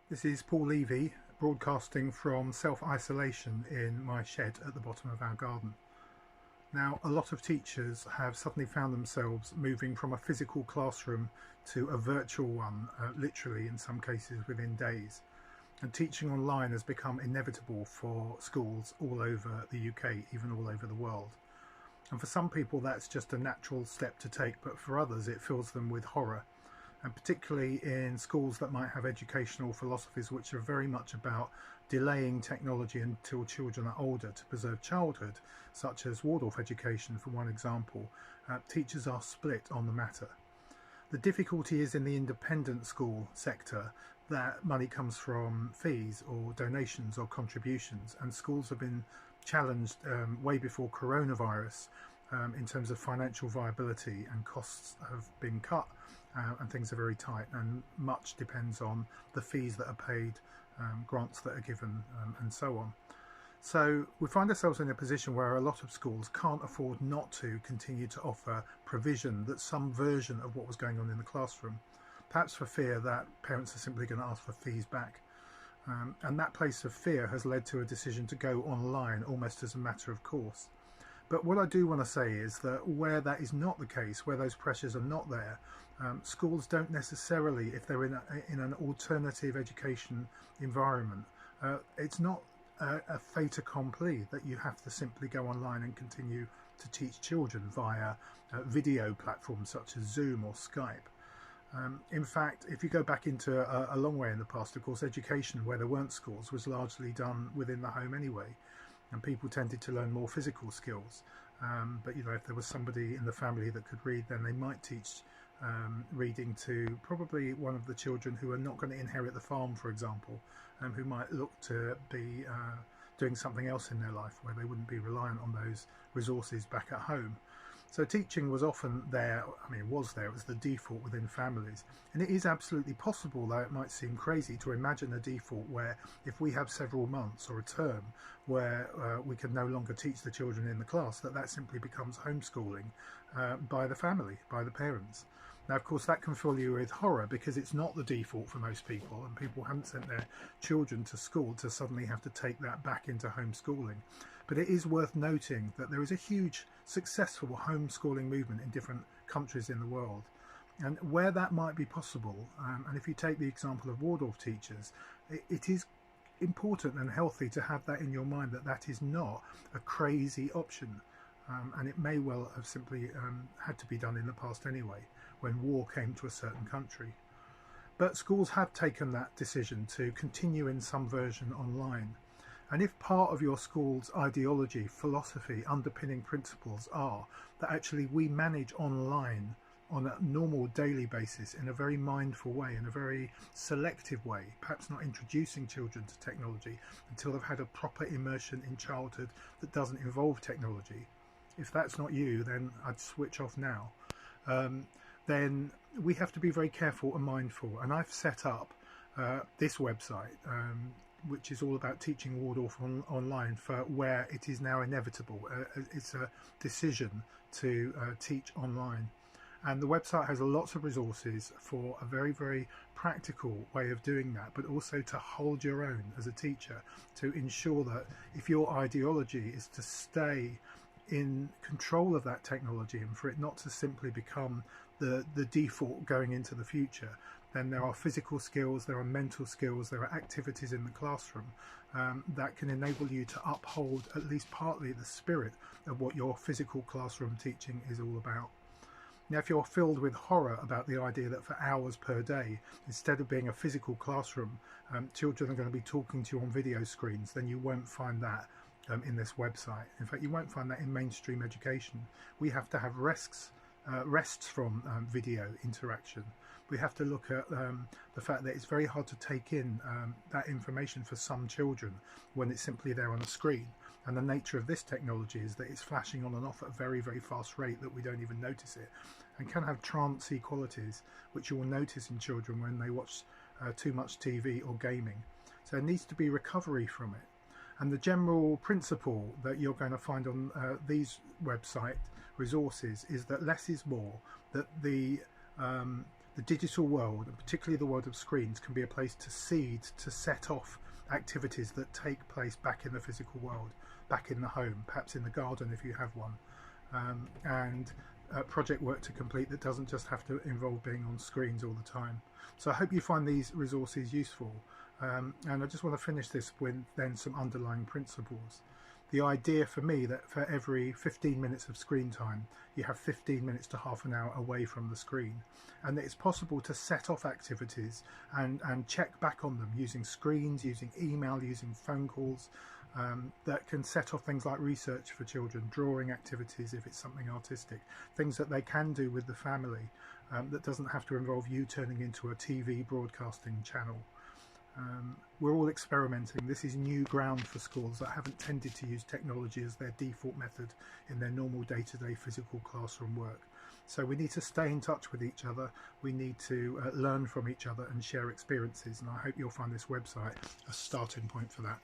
This is Paul Levy broadcasting from self-isolation in my shed at the bottom of our garden. Now, a lot of teachers have suddenly found themselves moving from a physical classroom to a virtual one, literally in some cases within days. And teaching online has become inevitable for schools all over the UK, even all over the world. And for some people that's just a natural step to take, but for others it fills them with horror. And particularly in schools that might have educational philosophies which are very much about delaying technology until children are older to preserve childhood, such as Waldorf education for one example, teachers are split on the matter. The difficulty is in the independent school sector that money comes from fees or donations or contributions, and schools have been challenged way before coronavirus in terms of financial viability, and costs have been cut and things are very tight, and much depends on the fees that are paid, grants that are given, and so on. So we find ourselves in a position where a lot of schools can't afford not to continue to offer provision that's some version of what was going on in the classroom, perhaps for fear that parents are simply going to ask for fees back. And that place of fear has led to a decision to go online almost as a matter of course. But what I do want to say is that where that is not the case, where those pressures are not there, schools don't necessarily, if they're in an alternative education environment, it's not a fait accompli that you have to simply go online and continue to teach children via video platforms such as Zoom or Skype. In fact, if you go back into a long way in the past, of course, education where there weren't schools was largely done within the home anyway, and people tended to learn more physical skills. But you know, if there was somebody in the family that could read, then they might teach reading to probably one of the children who are not going to inherit the farm, for example, who might look to be doing something else in their life where they wouldn't be reliant on those resources back at home. So teaching was often there, it was the default within families. And it is absolutely possible, though it might seem crazy, to imagine a default where if we have several months or a term where we can no longer teach the children in the class, that simply becomes homeschooling by the family, by the parents. Now, of course, that can fill you with horror because it's not the default for most people, and people haven't sent their children to school to suddenly have to take that back into homeschooling. But it is worth noting that there is a huge successful homeschooling movement in different countries in the world. And where that might be possible, and if you take the example of Waldorf teachers, it is important and healthy to have that in your mind, that is not a crazy option. And it may well have simply had to be done in the past anyway, when war came to a certain country. But schools have taken that decision to continue in some version online. And if part of your school's ideology, philosophy, underpinning principles are that actually we manage online on a normal daily basis in a very mindful way, in a very selective way, perhaps not introducing children to technology until they've had a proper immersion in childhood that doesn't involve technology. If that's not you, then I'd switch off now. Then we have to be very careful and mindful. And I've set up this website, which is all about teaching Waldorf online for where it is now inevitable. It's a decision to teach online. And the website has lots of resources for a very, very practical way of doing that, but also to hold your own as a teacher, to ensure that if your ideology is to stay in control of that technology and for it not to simply become the default going into the future, then there are physical skills, there are mental skills, there are activities in the classroom that can enable you to uphold at least partly the spirit of what your physical classroom teaching is all about. Now, if you're filled with horror about the idea that for hours per day, instead of being a physical classroom, children are going to be talking to you on video screens, then you won't find that in this website. In fact, you won't find that in mainstream education. We have to have rests from video interaction. We have to look at the fact that it's very hard to take in that information for some children when it's simply there on a screen. And the nature of this technology is that it's flashing on and off at a very, very fast rate that we don't even notice it, and can have trancey qualities which you will notice in children when they watch too much TV or gaming. So there needs to be recovery from it. And the general principle that you're going to find on these website resources is that less is more, that the The digital world, and particularly the world of screens, can be a place to seed, to set off activities that take place back in the physical world, back in the home, perhaps in the garden if you have one, and project work to complete that doesn't just have to involve being on screens all the time. So I hope you find these resources useful, and I just want to finish this with then some underlying principles. The idea for me that for every 15 minutes of screen time you have 15 minutes to half an hour away from the screen, and that it's possible to set off activities and check back on them using screens, using email, using phone calls, that can set off things like research for children, drawing activities if it's something artistic, things that they can do with the family, that doesn't have to involve you turning into a TV broadcasting channel. We're all experimenting. This is new ground for schools that haven't tended to use technology as their default method in their normal day-to-day physical classroom work. So we need to stay in touch with each other. We need to learn from each other and share experiences, and I hope you'll find this website a starting point for that.